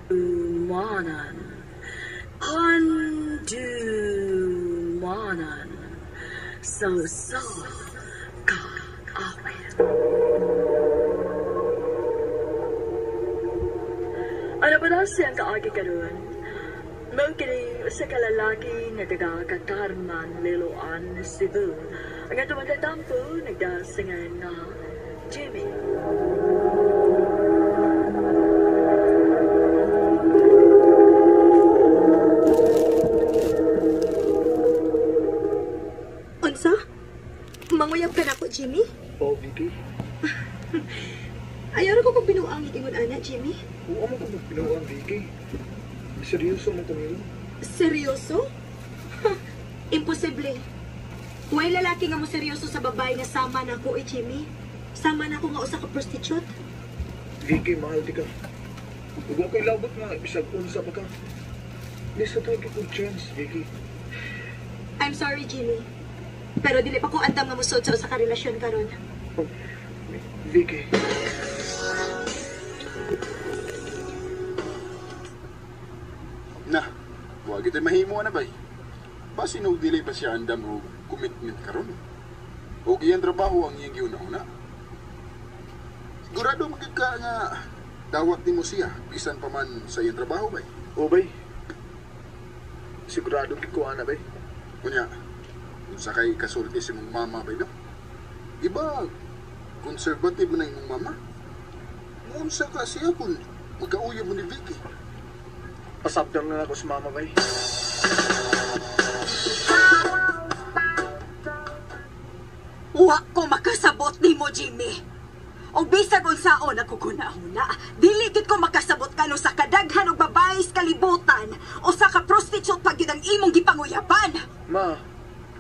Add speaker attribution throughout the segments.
Speaker 1: Manan. Handumanan. So ka awit. Ano ba na siyang kaagi karoon? Magkiling sa kalalaki na taga Katarman, Liloan, Cebu. Ang atong magtatampo, nagdasingan na Jimmy.
Speaker 2: Unsa? Manguyab ka na ko, Jimmy?
Speaker 3: Oo, Vicky.
Speaker 2: Ayaw ko kung binuang ingon ana, Jimmy.
Speaker 3: Oo mo kung pinuwang, Vicky. Seryoso mo kung yun.
Speaker 2: Seryoso? Imposible. Way lalaki nga mo seryoso sa babae nga sama na ko, Jimmy. Sama na ko nga usa ka prostitute.
Speaker 3: Vicky, mahal di ka. Huwag ako'y labot nga, bisag unsa pa ka. Di sa tayo kong chance, Vicky.
Speaker 2: I'm sorry, Jimmy. Pero dili pa ko andam nga musod sa usa ka relasyon karon.
Speaker 3: Oh, Vicky.
Speaker 4: Na, huwag ito mahimo na ba? Basi dili pa siya andam o commitment karon. O iyang trabaho ang iyang giuna-una. Sigurado magiging ka nga dawat ni mo siya, bisan pa man sa iyang trabaho ba?
Speaker 3: O bay, sigurado kikuha na bay.
Speaker 4: Kunya, kung sa kay kasulti si mong mama ba, no? Iba, conservative na yung mama. Unsa ka siya kung magkauya mo ni Vicky.
Speaker 3: Pasabdang na ako sa mama bay.
Speaker 5: Wa ko makasabot ni mo, Jimmy. O bisag unsaon ako kunahuna, dili gid ko makasabot kano sa kadaghan og babae sa kalibutan o sa ka prostitute pag yun ang imong gipanguyaban.
Speaker 3: Ma,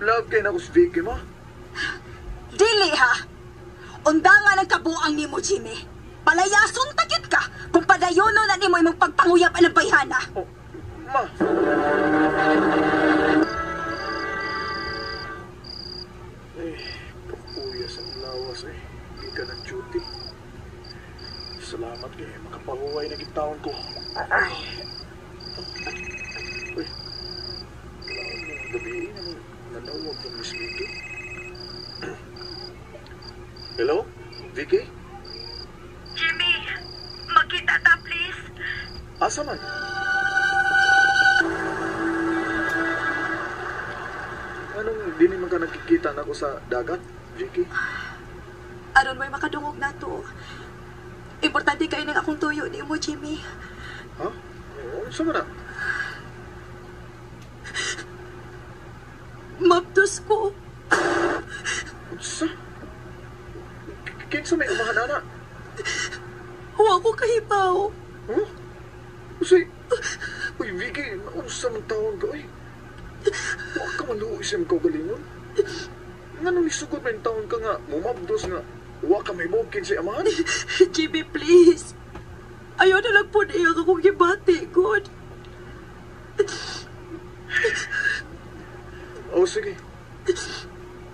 Speaker 3: love kayo na ako si Vicky, ma.
Speaker 5: Dili ha. Undangan ang kabuang nimo, Jimmy. Palayason takit ka kung padayono na nimo imong pagpanguyab ang bayhana.
Speaker 3: Oh, ma. Kapuya sa lawas eh. Hindi ka ng duty. Salamat kayo. Makapahuway na gitawon ko. Ay. Uy. Wala akong gabihin ang nanawag ng Miss Vicky. Hello? Vicky?
Speaker 5: Jimmy, magkita ta please.
Speaker 3: Asa man? Anong di naman ka nakikita na ako sa dagat, Vicky?
Speaker 2: Aron may makadungog na to. Importante kayo ng akong tuyo ni mo, Jimmy.
Speaker 3: Ha? Oo, saan mo na?
Speaker 2: Mabdos ko.
Speaker 3: Sa? Kinsa may umahan na?
Speaker 2: Huwag ko kahibaw.
Speaker 3: Huh? Kasi, uy, Vicky, nausa mong taon ka, uy. Huwag ka maluisip ko galingon. Nga nung isugot may taon ka nga, mumabdos nga, huwag ka may bukid sa amahan.
Speaker 2: Jimmy, please. Ayaw na lang po niya akong gibati, God.
Speaker 3: O, sige.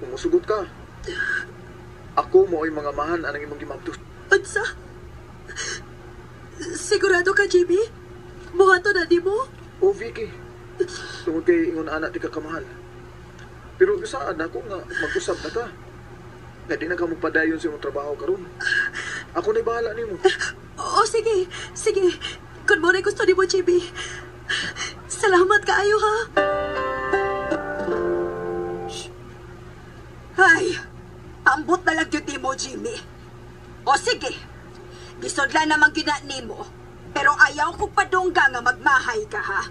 Speaker 3: Kung musugot ka, ako mo ay mga mahan anang imong gimabdos.
Speaker 2: Unsa? Sigurado ka, Jimmy? Buhato na di mo?
Speaker 3: O, Vicky, tungod kay ingon anak di ka kamahal. Pero saan ako nga mag-usap na ta? Nga di na ka magpadayon sa imong trabaho karon. Ako na'y bahala nimo.
Speaker 2: Oo, sige. Sige. Kung mo na gusto ni mo, Jimmy. Salamat kaayo, ha?
Speaker 5: Ay, ambot na lang yun mo, Jimmy. O sige, gisodla naman gina nimo. Pero ayaw ko padungga nga magmahay ka, ha?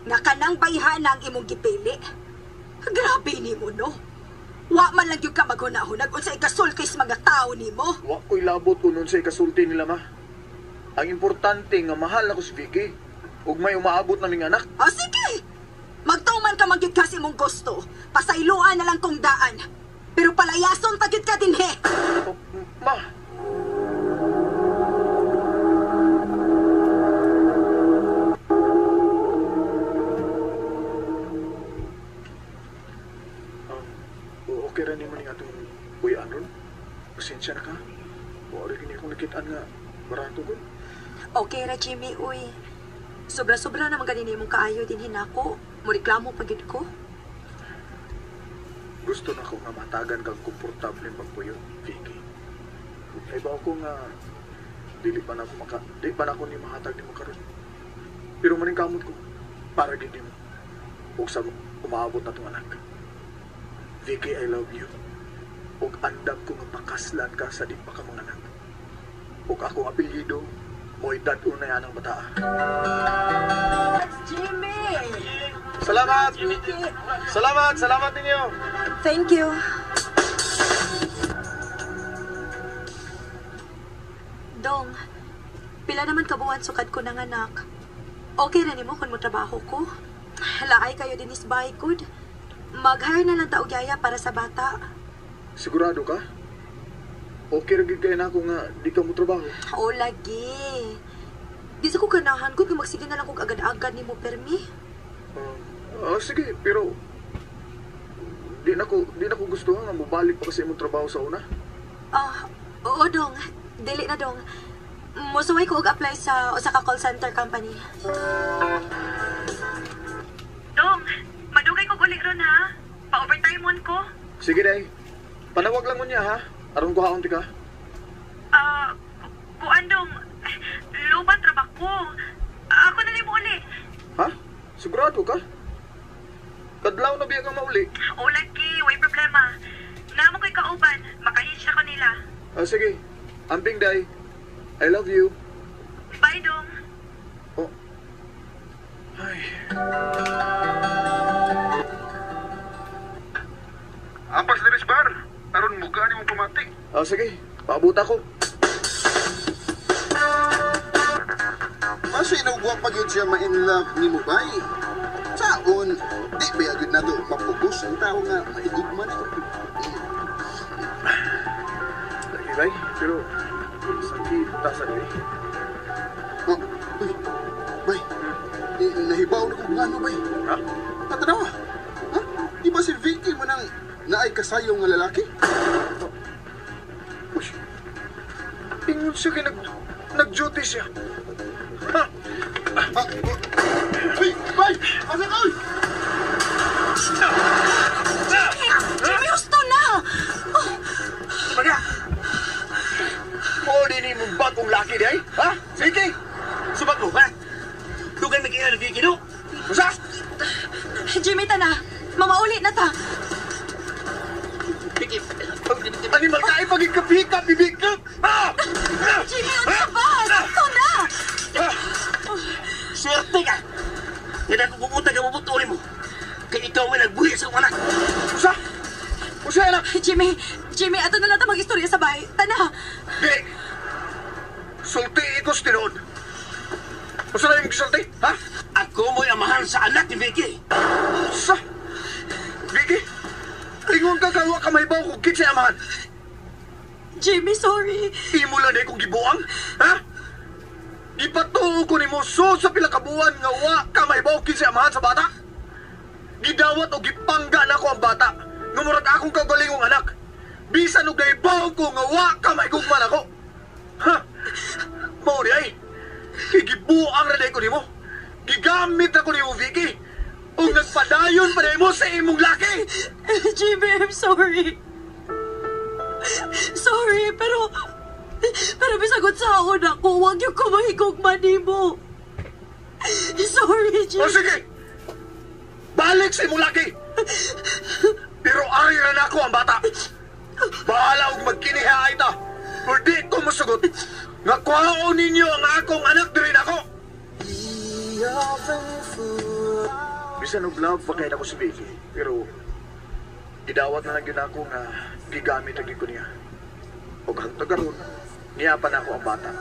Speaker 5: Nga kanang bayhana ang imong gipili. Grabe nimo, no? Wa man lang yung ka maghunahunag o sa ikasulkis mga tao nimo.
Speaker 3: Wa ko'y labot ko nun sa ikasulti nila, ma. Ang importante nga mahal ako si Vicky. Ug may umaabot naming anak.
Speaker 5: O sige, magtuman ka magyud kasi mong gusto. Pasayloan na lang kong daan. Pero palayason tagid ka din, he.
Speaker 3: Oh, ma. Okay rin naman yung atong kuya Anon. Pasensya na ka. Wala rin akong nakitaan nga barato ko.
Speaker 2: Okay ra, Jimmy, uy. Sobra-sobra naman ganini mong kaayo din hinako. Muriklamo pagid ko.
Speaker 3: Gusto na ko nga matagan kang komportable magpuyo, Vicky. Ay ba ako nga di pa na ako ni mahatag ni makaroon. Pero maning kamot ko para gid mo. Ug sa umaabot na tong anak. Vicky, I love you. Ug andam ko nga pakaslan ka sa di pa ka mga anak. Ug akong apelyido mo'y dad-unay anang bata.
Speaker 5: Jimmy!
Speaker 3: Salamat! Salamat ninyo!
Speaker 2: Thank you. Dong, pila naman kabuan sukad ko ng anak. Okay na nimo kung mo trabaho ko. Laay kayo din is by good. Mag-hire na lang taog yaya para sa bata.
Speaker 3: Sigurado ka? Okay rin kayo na ako nga di ka mo trabaho.
Speaker 2: O lagi. Di sa ko ganahan ko kung magsige na lang kung agad-agad ni mo permi.
Speaker 3: Sige, pero di na ko gusto nga mabalik pa kasi imong trabaho sa una.
Speaker 2: Oo dong. Dili na dong. Musuway ko og-apply sa usa ka call center company. Dong, madugay ko uli ron ha. Pa-overtime mon ko.
Speaker 3: Sige day. Panawag lang mo niya ha. Aron ko haon ti ka.
Speaker 2: Kuan dong. Luban trabak ko. Ako na lang mo uli.
Speaker 3: Ha? Sigurado ka? Kadlaw na biya kang mauli.
Speaker 2: O lagi, way problema. Namo ko'y kauban. Makahinsya ko nila.
Speaker 3: Sige. Amping day. I love you.
Speaker 2: Bye dong.
Speaker 3: Oh. Ay.
Speaker 4: Ampas na bar. Aron muka ni mong pumati.
Speaker 3: Sige. Paabot ako.
Speaker 4: Maso inawag pag yun siya ma-in-love ni Mubay. Saon, di ba agad na to mapugos ang tao nga maigugman ito.
Speaker 3: Lagi bay, pero sakit tasan eh.
Speaker 4: Oh, bay, nahibaw na kung gano bay.
Speaker 3: Ha?
Speaker 4: Patanawa, ha? Di ba si Vicky mo nang naay kasayong nga lalaki?
Speaker 3: Uy, ingon siya kay nag-duty siya. Ha?
Speaker 4: Bay! Asa ka?
Speaker 2: Jimmy, gusto na!
Speaker 3: Baga! Mo din mong bagong laki di ay? Ha? Vicky!
Speaker 6: Subag mo, ha? Dugay mag-iira ng Vicky, no?
Speaker 3: Usa?
Speaker 2: Jimmy, tana. Mamauli na ta.
Speaker 6: Vicky,
Speaker 3: Animal ka ay pagikap-hikap, bibigkap! Ha?
Speaker 2: Jimmy, ano ba? Gusto na!
Speaker 6: swerte ka! Yan ako pumunta ka mabutuloy mo. Kaya ikaw may nagbuhi sa anak.
Speaker 3: Usa? Usa anak?
Speaker 2: Jimmy, ato na lang ta mag-istorya sa bahay. Tana.
Speaker 3: Di! Sulti ikos tinood. Usa na yung gisulti? Ha?
Speaker 6: Ako mo'y amahan sa anak ni Vicky.
Speaker 3: Usa? Vicky? Ingon ka kawa ka may baw kong kitsi amahan.
Speaker 2: Jimmy, sorry.
Speaker 3: Imo lang na kong gibuang? Ha? Ipatuo ko ni mo so sa pila kabuan nga wa ka may baw kitsi amahan sa bata? Gidawat o gipangga na ko ang bata. Ngumurag akong kagalingong anak. Bisan og naibaw ko nga wa ka may gugman ako. Ha? Mao di ay. Gigibuang na ko nimo. Gigamit ako nimo, Vicky. O nagpadayon pa na mo sa imong laki.
Speaker 2: Jimmy, I'm sorry. Sorry, pero bisagot sa ako na ko, huwag yung kumahigugman mo. Sorry,
Speaker 3: O
Speaker 2: Jimmy.
Speaker 3: sige. Balik sa imong laki. Pero ari na ako ang bata. Bahala og magkinihaay ta. Or di ko masugot. Nga kuhaon ninyo ang akong anak diri ako. Bisan og love pa kay ako si Vicky. Pero gidawat na lang yun ako nga gigamit lagi ko niya. Og hangtod karon niya pa na ako ang bata.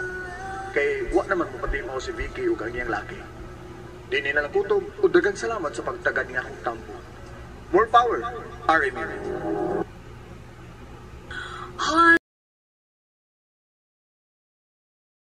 Speaker 3: Kay wa naman mapatimaw si Vicky ug ang iyang laki. Di nila lang kutob o dagang salamat sa pagtagad niya akong tampo. More power, R.A. Miri.